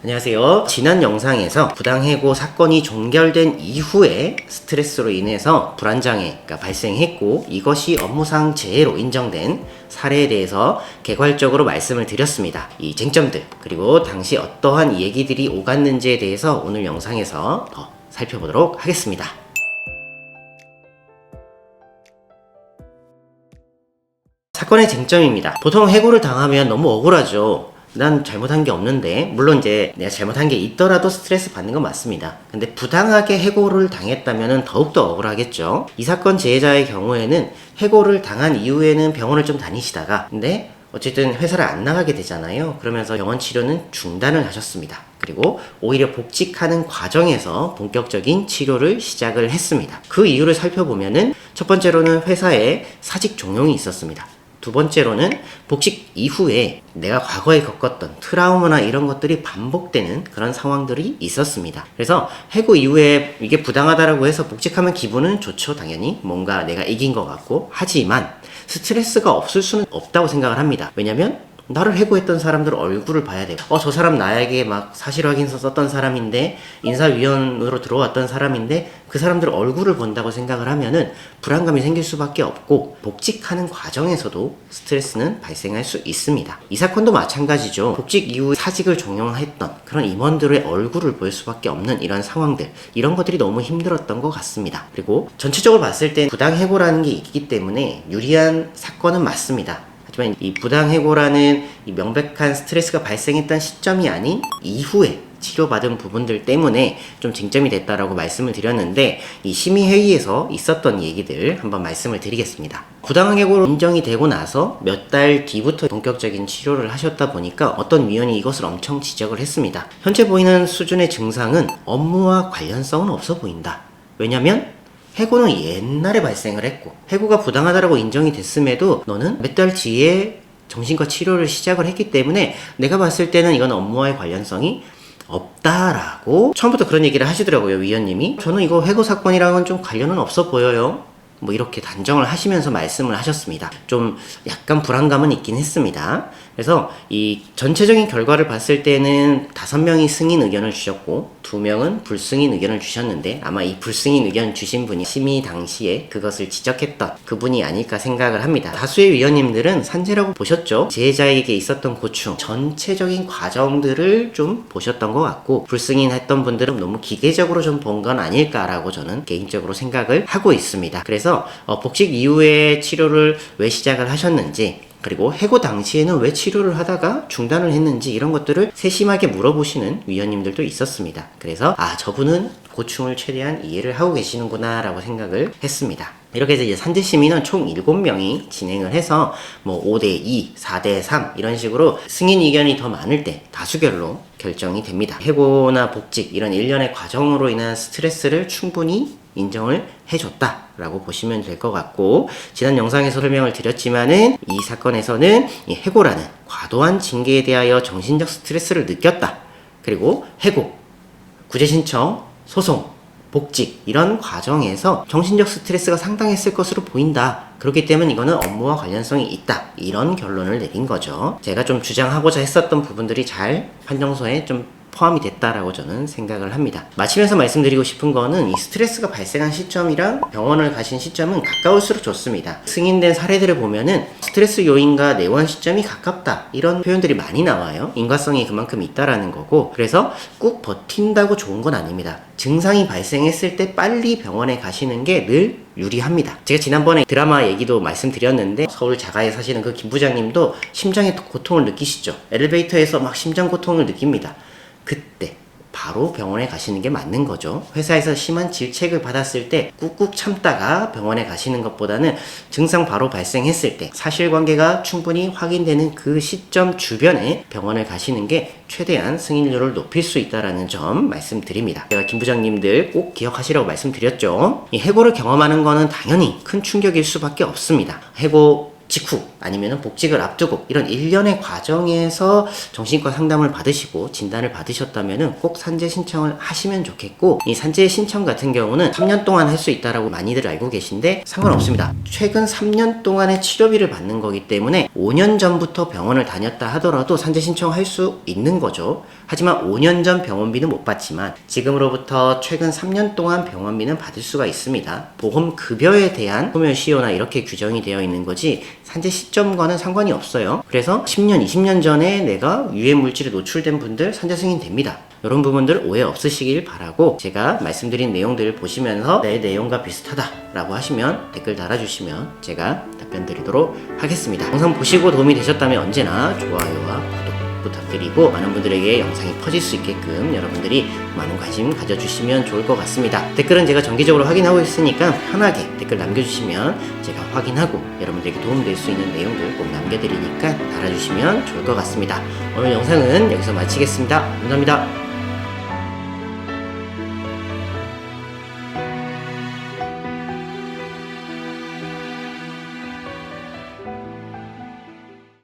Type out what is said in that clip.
안녕하세요. 지난 영상에서 부당해고 사건이 종결된 이후에 스트레스로 인해서 불안장애가 발생했고 이것이 업무상 재해로 인정된 사례에 대해서 개괄적으로 말씀을 드렸습니다. 이 쟁점들 그리고 당시 어떠한 얘기들이 오갔는지에 대해서 오늘 영상에서 더 살펴보도록 하겠습니다. 사건의 쟁점입니다. 보통 해고를 당하면 너무 억울하죠. 난 잘못한 게 없는데, 물론 이제 내가 잘못한 게 있더라도 스트레스 받는 건 맞습니다. 근데 부당하게 해고를 당했다면 더욱더 억울하겠죠. 이 사건 재해자의 경우에는 해고를 당한 이후에는 병원을 좀 다니시다가, 근데 어쨌든 회사를 안 나가게 되잖아요. 그러면서 병원 치료는 중단을 하셨습니다. 그리고 오히려 복직하는 과정에서 본격적인 치료를 시작을 했습니다. 그 이유를 살펴보면은 첫 번째로는 회사에 사직 종용이 있었습니다. 두 번째로는 복직 이후에 내가 과거에 겪었던 트라우마나 이런 것들이 반복되는 그런 상황들이 있었습니다. 그래서 해고 이후에 이게 부당하다라고 해서 복직하면 기분은 좋죠. 당연히 뭔가 내가 이긴 것 같고. 하지만 스트레스가 없을 수는 없다고 생각을 합니다. 왜냐면 나를 해고했던 사람들 얼굴을 봐야 돼요. 저 사람 나에게 막 사실 확인서 썼던 사람인데, 인사위원으로 들어왔던 사람인데, 그 사람들 얼굴을 본다고 생각을 하면은 불안감이 생길 수밖에 없고, 복직하는 과정에서도 스트레스는 발생할 수 있습니다. 이 사건도 마찬가지죠. 복직 이후 사직을 종용했던 그런 임원들의 얼굴을 볼 수밖에 없는 이런 상황들, 이런 것들이 너무 힘들었던 것 같습니다. 그리고 전체적으로 봤을 때 부당해고라는 게 있기 때문에 유리한 사건은 맞습니다. 하지만 이 부당해고라는 이 명백한 스트레스가 발생했던 시점이 아닌 이후에 치료받은 부분들 때문에 좀 쟁점이 됐다라고 말씀을 드렸는데, 이 심의회의에서 있었던 얘기들 한번 말씀을 드리겠습니다. 부당해고로 인정이 되고 나서 몇 달 뒤부터 본격적인 치료를 하셨다 보니까 어떤 위원이 이것을 엄청 지적을 했습니다. 현재 보이는 수준의 증상은 업무와 관련성은 없어 보인다. 왜냐면 해고는 옛날에 발생을 했고, 해고가 부당하다라고 인정이 됐음에도 너는 몇 달 뒤에 정신과 치료를 시작을 했기 때문에 내가 봤을 때는 이건 업무와의 관련성이 없다라고 처음부터 그런 얘기를 하시더라고요, 위원님이. 저는 이거 해고 사건이랑은 좀 관련은 없어 보여요. 뭐 이렇게 단정을 하시면서 말씀을 하셨습니다. 좀 약간 불안감은 있긴 했습니다. 그래서 이 전체적인 결과를 봤을 때는 5명이 승인 의견을 주셨고 2명은 불승인 의견을 주셨는데, 아마 이 불승인 의견 주신 분이 심의 당시에 그것을 지적했던 그분이 아닐까 생각을 합니다. 다수의 위원님들은 산재라고 보셨죠. 재해자에게 있었던 고충, 전체적인 과정들을 좀 보셨던 것 같고, 불승인 했던 분들은 너무 기계적으로 좀 본 건 아닐까라고 저는 개인적으로 생각을 하고 있습니다. 그래서 복직 이후에 치료를 왜 시작을 하셨는지, 그리고 해고 당시에는 왜 치료를 하다가 중단을 했는지, 이런 것들을 세심하게 물어보시는 위원님들도 있었습니다. 그래서 저분은 고충을 최대한 이해를 하고 계시는구나 라고 생각을 했습니다. 이렇게 해서 이제 산재심의는 총 7명이 진행을 해서 뭐 5대2, 4대3 이런 식으로 승인 의견이 더 많을 때 다수결로 결정이 됩니다. 해고나 복직 이런 일련의 과정으로 인한 스트레스를 충분히 인정을 해줬다 라고 보시면 될 것 같고, 지난 영상에서 설명을 드렸지만은 이 사건에서는 이 해고라는 과도한 징계에 대하여 정신적 스트레스를 느꼈다. 그리고 해고, 구제 신청, 소송, 복직 이런 과정에서 정신적 스트레스가 상당했을 것으로 보인다. 그렇기 때문에 이거는 업무와 관련성이 있다. 이런 결론을 내린 거죠. 제가 좀 주장하고자 했었던 부분들이 잘 판정서에 좀 포함이 됐다라고 저는 생각을 합니다. 마치면서 말씀드리고 싶은 거는 이 스트레스가 발생한 시점이랑 병원을 가신 시점은 가까울수록 좋습니다. 승인된 사례들을 보면은 스트레스 요인과 내원 시점이 가깝다 이런 표현들이 많이 나와요. 인과성이 그만큼 있다라는 거고, 그래서 꾹 버틴다고 좋은 건 아닙니다. 증상이 발생했을 때 빨리 병원에 가시는 게 늘 유리합니다. 제가 지난번에 드라마 얘기도 말씀드렸는데, 서울 자가에 사시는 그 김 부장님도 심장의 고통을 느끼시죠. 엘리베이터에서 막 심장 고통을 느낍니다. 그때 바로 병원에 가시는 게 맞는 거죠. 회사에서 심한 질책을 받았을 때 꾹꾹 참다가 병원에 가시는 것보다는 증상 바로 발생했을 때 사실관계가 충분히 확인되는 그 시점 주변에 병원을 가시는 게 최대한 승인율을 높일 수 있다는 점 말씀드립니다. 제가 김 부장님들 꼭 기억하시라고 말씀드렸죠. 이 해고를 경험하는 거는 당연히 큰 충격일 수밖에 없습니다. 해고 직후 아니면 복직을 앞두고 이런 일련의 과정에서 정신과 상담을 받으시고 진단을 받으셨다면 꼭 산재 신청을 하시면 좋겠고, 이 산재 신청 같은 경우는 3년 동안 할 수 있다라고 많이들 알고 계신데 상관없습니다. 최근 3년 동안의 치료비를 받는 거기 때문에 5년 전부터 병원을 다녔다 하더라도 산재 신청할 수 있는 거죠. 하지만 5년 전 병원비는 못 받지만 지금으로부터 최근 3년 동안 병원비는 받을 수가 있습니다. 보험 급여에 대한 소멸시효나 이렇게 규정이 되어 있는 거지 산재 시점과는 상관이 없어요. 그래서 10년, 20년 전에 내가 유해 물질에 노출된 분들 산재 승인 됩니다. 이런 부분들 오해 없으시길 바라고, 제가 말씀드린 내용들을 보시면서 내 내용과 비슷하다라고 하시면 댓글 달아주시면 제가 답변 드리도록 하겠습니다. 영상 보시고 도움이 되셨다면 언제나 좋아요와 구독 부탁드리고, 많은 분들에게 영상이 퍼질 수 있게끔 여러분들이 많은 관심 가져주시면 좋을 것 같습니다. 댓글은 제가 정기적으로 확인하고 있으니까 편하게 댓글 남겨주시면 제가 확인하고 여러분들에게 도움될 수 있는 내용들 꼭 남겨드리니까 달아주시면 좋을 것 같습니다. 오늘 영상은 여기서 마치겠습니다. 감사합니다.